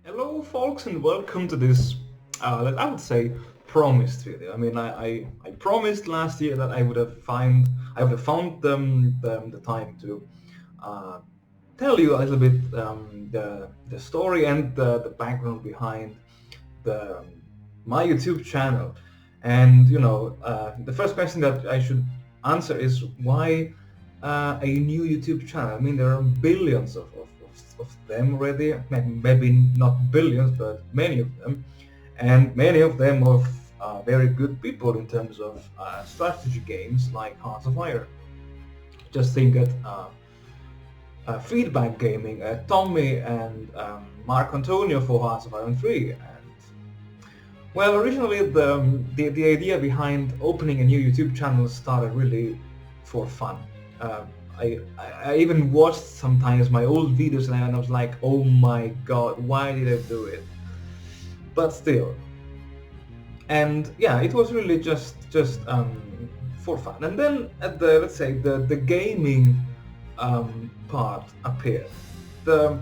Hello folks and welcome to this, I would say, promised video. I promised last year that I would have found the time to uh, tell you a little bit the story and the background behind the my YouTube channel. And the first question that I should answer is why a new YouTube channel? I mean, there are billions of them already. Maybe not billions, but many of them, and many of them of very good people in terms of strategy games like Hearts of Iron. Just think at Feedback Gaming, Tommy and Mark Antonio for Hearts of Iron 3. And well, originally the idea behind opening a new YouTube channel started really for fun. Uh, I even watched sometimes my old videos and I was like, oh my god, why did I do it? But still, and yeah, it was really just for fun. And then at the, let's say, the gaming part appeared. The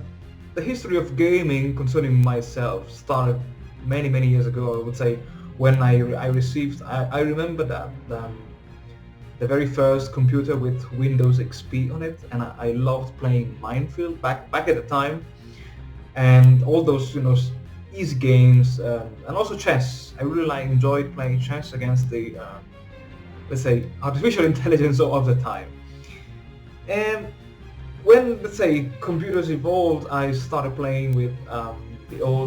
the history of gaming concerning myself started many years ago. I would say when I received, I remember that the very first computer with Windows XP on it, and I loved playing Minefield back at the time, and all those easy games, and also chess. I really enjoyed playing chess against the let's say artificial intelligence of the time. And when, let's say, computers evolved, I started playing with the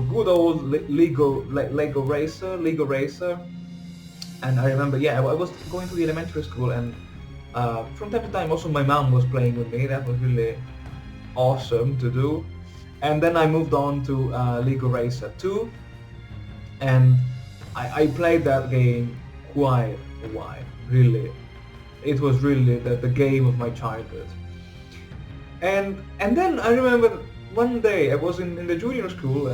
good old Lego Racer. And I remember, yeah, I was going to the elementary school, and from time to time also my mom was playing with me. That was really awesome to do. And then I moved on to Lego Racer 2, and I played that game quite a while, really. It was really the game of my childhood. And then I remember one day I was in the junior school.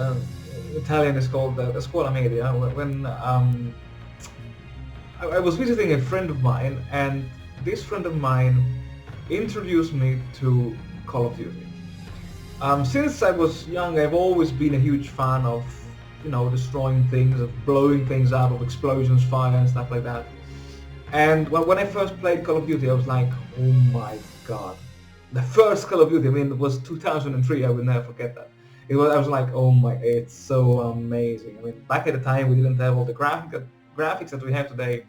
Italian is called the Scuola Media. When I was visiting a friend of mine, and this friend of mine introduced me to Call of Duty. Since I was young, I've always been a huge fan of destroying things, of blowing things up, of explosions, fire, and stuff like that. And when I first played Call of Duty, I was like, oh my god. The first Call of Duty, I mean, it was 2003, I will never forget that. I was like, oh my, it's so amazing. I mean, back at the time, we didn't have all the graphics that we have today.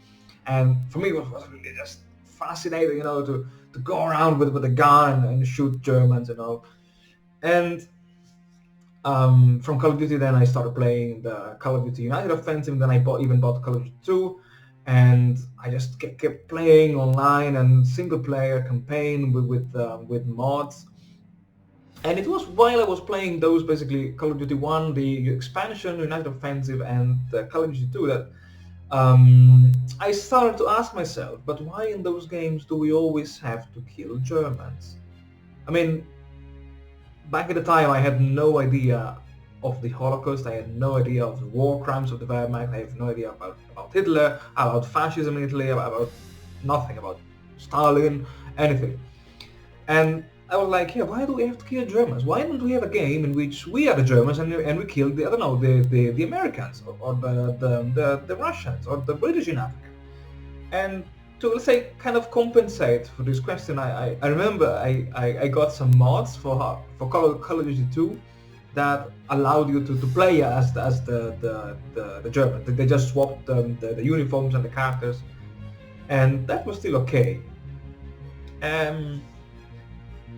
And for me, it was really just fascinating, to go around with a gun and shoot Germans, And from Call of Duty, then I started playing the Call of Duty United Offensive. Then I even bought Call of Duty 2. And I just kept playing online and single player campaign with mods. And it was while I was playing those, basically Call of Duty 1, the expansion, United Offensive, and Call of Duty 2, that I started to ask myself, but why in those games do we always have to kill Germans? I mean, back at the time I had no idea of the Holocaust. I had no idea of the war crimes of the Wehrmacht. I have no idea about Hitler, about fascism in Italy, about nothing, about Stalin, anything. And I was like, yeah, why do we have to kill Germans? Why don't we have a game in which we are the Germans and we kill the, I don't know, the Americans or the Russians or the British in Africa? And to, let's say, kind of compensate for this question, I remember I got some mods for Call of Duty 2 that allowed you to play as the German. They just swapped the uniforms and the characters, and that was still okay.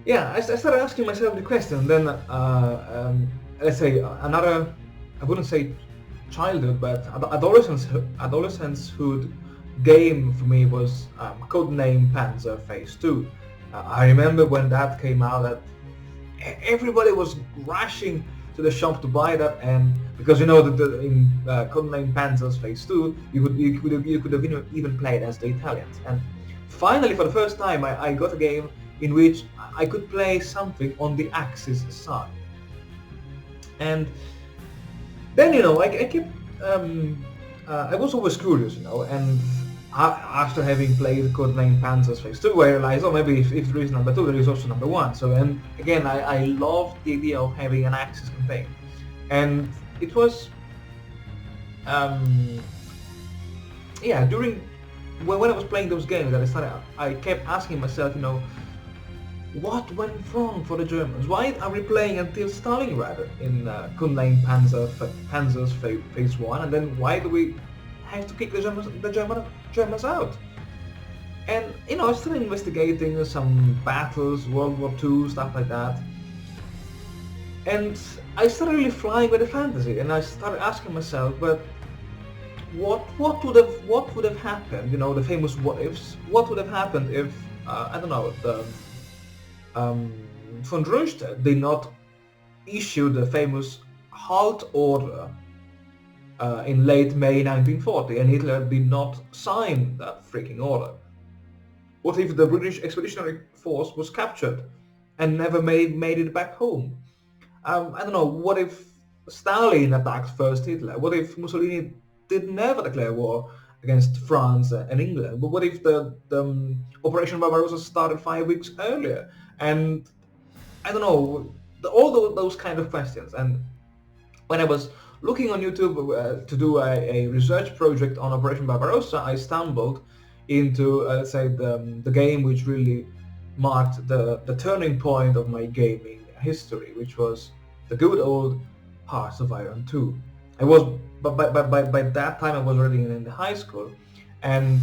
Yeah, I started asking myself the question. Then let's say another, I wouldn't say childhood, but adolescencehood game for me was Codename Panzer Phase 2. I remember when that came out, that everybody was rushing to the shop to buy that, and because in Codename Panzer Phase 2 you could have even played as the Italians. And finally, for the first time, I got a game in which I could play something on the Axis side. And then I kept I was always curious, and after having played Codename Panzer Phase 2, I realized, oh, maybe if there is number 2, there is also number 1. So, and again, I loved the idea of having an Axis campaign. And it was, um, yeah, during when I was playing those games that I kept asking myself, what went wrong for the Germans? Why are we playing until Stalingrad in Panzer's phase one, and then why do we have to kick the Germans out? And I started investigating some battles, World War II, stuff like that. And I started really flying with the fantasy, and I started asking myself, but what would have happened? The famous what ifs. What would have happened if I don't know, the von Rundstedt did not issue the famous halt order in late May 1940, and Hitler did not sign that freaking order? What if the British Expeditionary Force was captured and never made it back home? I don't know, what if Stalin attacked first Hitler? What if Mussolini did never declare war against France and England? But what if the Operation Barbarossa started 5 weeks earlier? And I don't know, all those kind of questions. And when I was looking on YouTube to do a research project on Operation Barbarossa, I stumbled into, let's say, the game which really marked the turning point of my gaming history, which was the good old Hearts of Iron 2. I was, but by that time I was already in the high school, and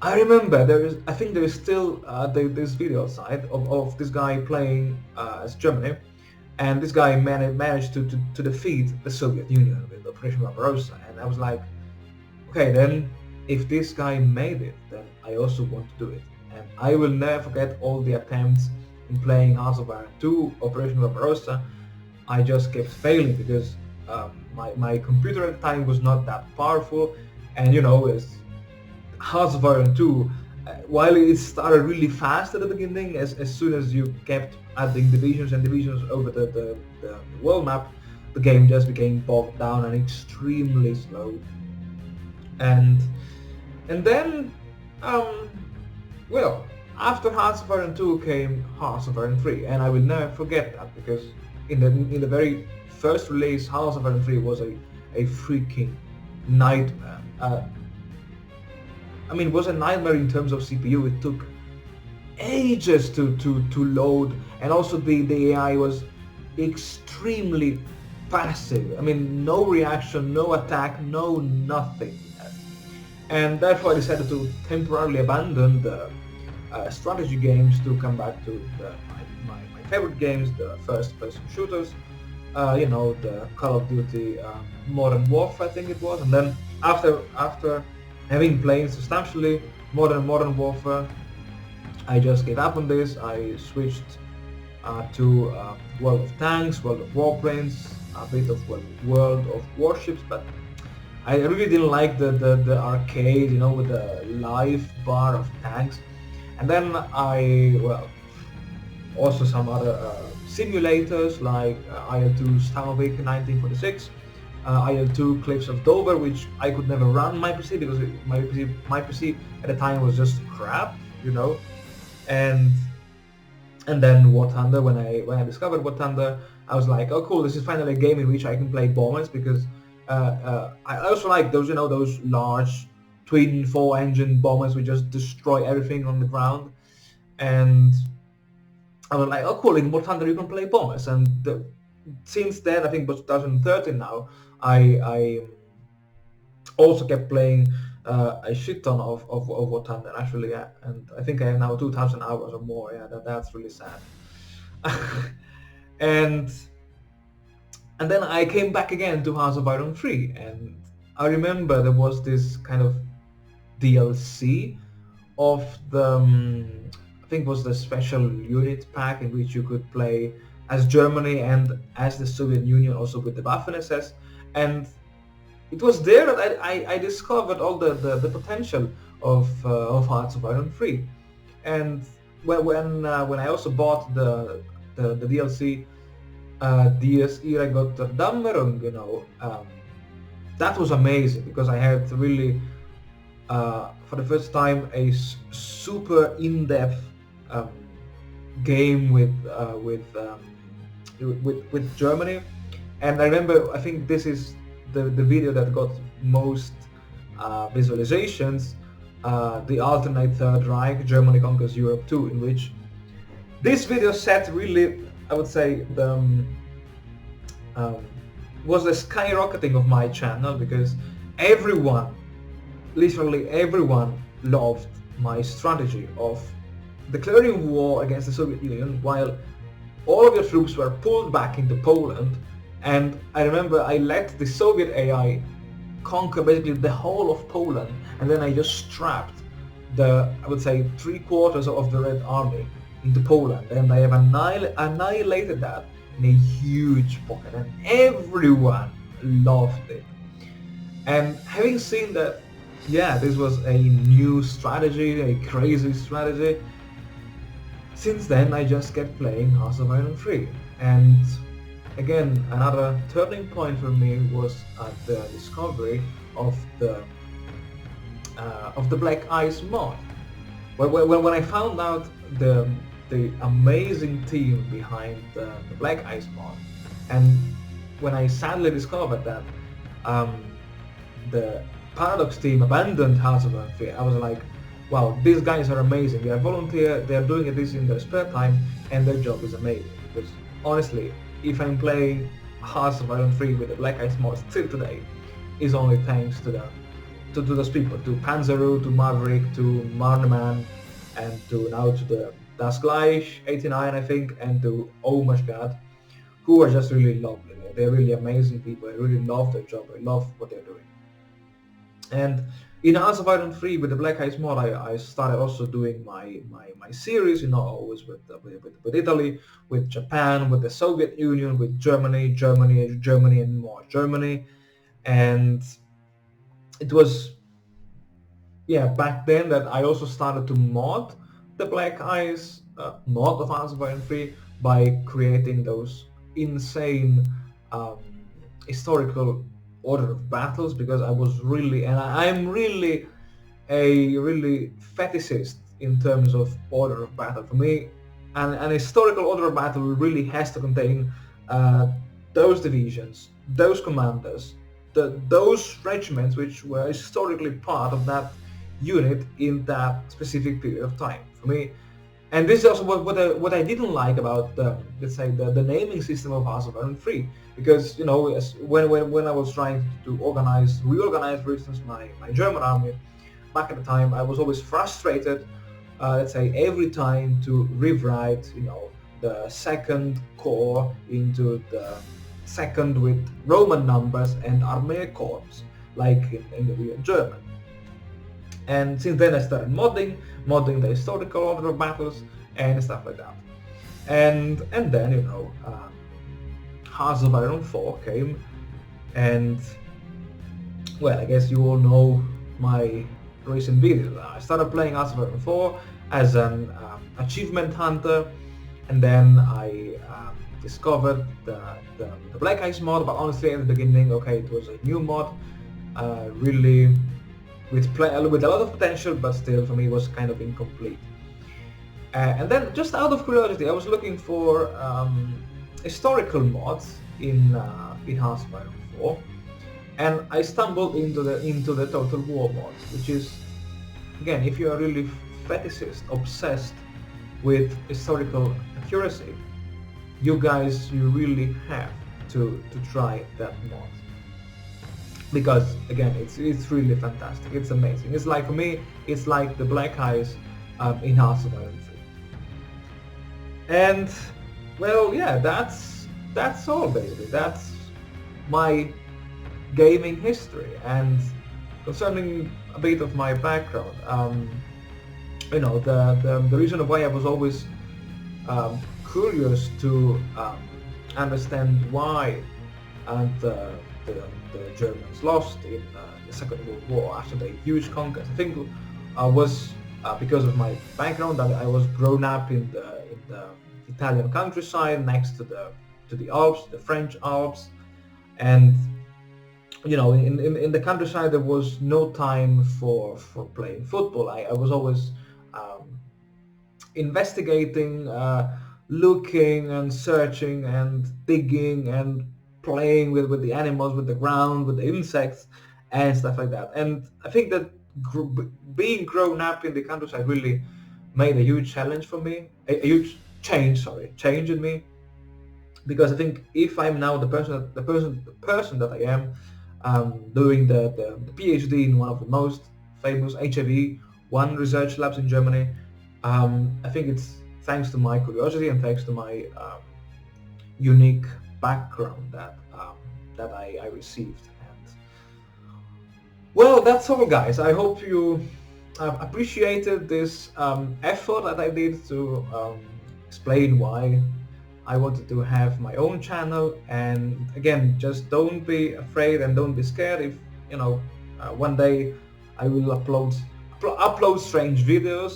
I remember I think there is still this video outside of this guy playing as Germany, and this guy managed to defeat the Soviet Union with Operation Barbarossa, and I was like, okay, then if this guy made it, then I also want to do it. And I will never forget all the attempts in playing Hearts of Iron 2, Operation Barbarossa. I just kept failing because my computer at the time was not that powerful, and as Hearts of Iron 2, while it started really fast at the beginning, as soon as you kept adding divisions and divisions over the world map, the game just became bogged down and extremely slow. And then, well, after Hearts of Iron 2 came Hearts of Iron 3, and I will never forget that, because in the very first release, Hearts of Iron 3 was a freaking nightmare. It was a nightmare in terms of CPU. It took ages to load, and also the AI was extremely passive. No reaction, no attack, no nothing. And therefore I decided to temporarily abandon the strategy games to come back to my favorite games, the first-person shooters, the Call of Duty Modern Warfare, I think it was. And then after having played substantially Modern Warfare, I just gave up on this. I switched to World of Tanks, World of Warplanes, a bit of World of Warships, but I really didn't like the arcade, with the live bar of tanks. And then also some other simulators like IL-2 Stavovik 1946, IL-2 Cliffs of Dover, which I could never run on my PC because my PC at the time was just crap, And then War Thunder, when I discovered War Thunder, I was like, oh cool, this is finally a game in which I can play bombers, because I also like those, those large twin 4-engine bombers which just destroy everything on the ground. And I was like, oh cool, in War Thunder you can play bombers. And since then, I think it was 2013 now, I also kept playing a shit ton of War Thunder, actually, yeah. And I think I have now 2,000 hours or more. Yeah, that's really sad. And then I came back again to Hearts of Iron 3, and I remember there was this kind of DLC of the, I think it was the special unit pack, in which you could play as Germany and as the Soviet Union, also with the Waffen-SS. And it was there that I discovered all the potential of Hearts of Iron 3. And when I also bought the DLC, Dies Irae Götterdämmerung, that was amazing, because I had really, for the first time, a super in-depth game with Germany, And I remember, I think this is the video that got most visualizations, the alternate Third Reich, Germany Conquers Europe 2, in which this video set really, I would say, um, was the skyrocketing of my channel, because everyone, literally everyone, loved my strategy of declaring war against the Soviet Union while all of your troops were pulled back into Poland. And I remember I let the Soviet AI conquer basically the whole of Poland, and then I just strapped I would say, 3/4 of the Red Army into Poland, and I have annihilated that in a huge pocket, and everyone loved it. And having seen that, yeah, this was a new strategy, a crazy strategy, since then I just kept playing Hearts of Iron 3. And again, another turning point for me was at the discovery of the Black Ice mod. When I found out the amazing team behind the Black Ice mod, and when I sadly discovered that the Paradox team abandoned Hearts of Iron 3, I was like, wow, these guys are amazing. They are volunteer, they are doing this in their spare time, and their job is amazing. Because honestly, if I'm playing Hearts of Iron 3 with the Black Ice mod still today, is only thanks to those people, to Panzeru, to Maverick, to Marneman, and now to the Dasgleich 89, I think, and to Omashgad, who are just really lovely. They're really amazing people. I really love their job. I love what they're doing. And in Hearts of Iron 3 with the Black Ice mod, I started also doing my series, always with Italy, with Japan, with the Soviet Union, with Germany, and more Germany. And it was, yeah, back then that I also started to mod the Black Ice mod of Hearts of Iron 3 by creating those insane historical order of battles, because I was really, and I'm really a fetishist in terms of order of battle. For me, an historical order of battle really has to contain those divisions, those commanders, those regiments which were historically part of that unit in that specific period of time. For me, and this is also what I didn't like about let's say the naming system of Hearts of Iron 3, because when I was trying to reorganize, for instance, my German army back at the time, I was always frustrated, let's say, every time to rewrite the second corps into the second with Roman numbers and Armeekorps, like in the real German. And since then I started modding the historical order of battles and stuff like that. And then Hearts of Iron 4 came, and well, I guess you all know my recent videos. I started playing Hearts of Iron 4 as an achievement hunter, and then I discovered the Black Ice mod. But honestly, at the beginning, okay, it was a new mod, really with a lot of potential, but still for me was kind of incomplete. And then, just out of curiosity, I was looking for historical mods in Hearts of Iron 4, and I stumbled into the Total War mod, which is, again, if you are really fetishist, obsessed with historical accuracy, you really have to try that mod. Because again, it's really fantastic. It's amazing. It's like, for me, it's like the Black Ice in Hearts of Iron 3. And well, yeah, that's all basically. That's my gaming history. And concerning a bit of my background, the reason why I was always curious to understand why the Germans lost in the Second World War after the huge conquest, I think was because of my background. I was grown up in the Italian countryside next to the Alps, the French Alps, and in the countryside there was no time for playing football. I was always investigating, looking and searching and digging and playing with the animals, with the ground, with the insects, and stuff like that. And I think that being grown up in the countryside really made a huge challenge for me, a huge change in me, because I think if I'm now the person that I am, doing the PhD in one of the most famous HIV-1 research labs in Germany, I think it's thanks to my curiosity and thanks to my unique background that I received. And well, that's all, guys. I hope you appreciated this effort that I did to explain why I wanted to have my own channel. And again, just don't be afraid and don't be scared if, you know, one day I will upload strange videos,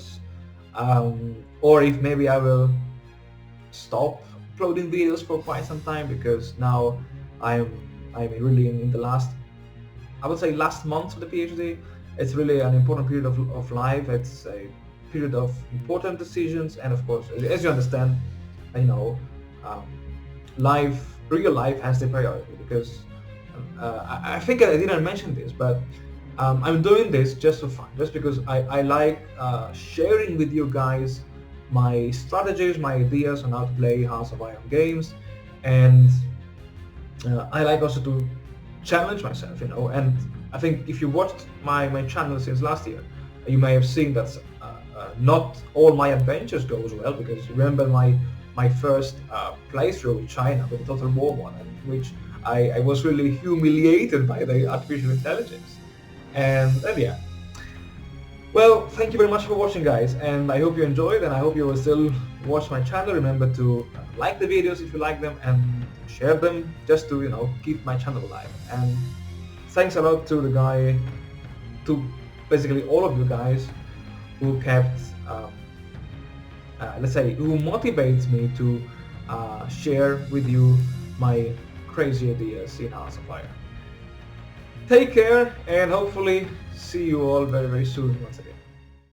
or if maybe I will stop uploading videos for quite some time, because now I'm really in the last, I would say, last month of the PhD. It's really an important period of life. It's a period of important decisions, and of course, as you understand, you know, real life has the priority, because I think I didn't mention this, but I'm doing this just for fun, just because I like sharing with you guys my strategies, my ideas on how to play Hearts of Iron games, and I like also to challenge myself, you know. And I think if you watched my channel since last year, you may have seen that not all my adventures goes well, because remember my first playthrough in China with the Total War one, in which I was really humiliated by the artificial intelligence. And yeah. Well, thank you very much for watching, guys, and I hope you enjoyed, and I hope you will still watch my channel. Remember to like the videos if you like them, and share them, just to, you know, keep my channel alive. And thanks a lot to basically all of you guys who kept, let's say, who motivates me to share with you my crazy ideas in Hearts of Iron. Take care, and hopefully see you all very, very soon once again.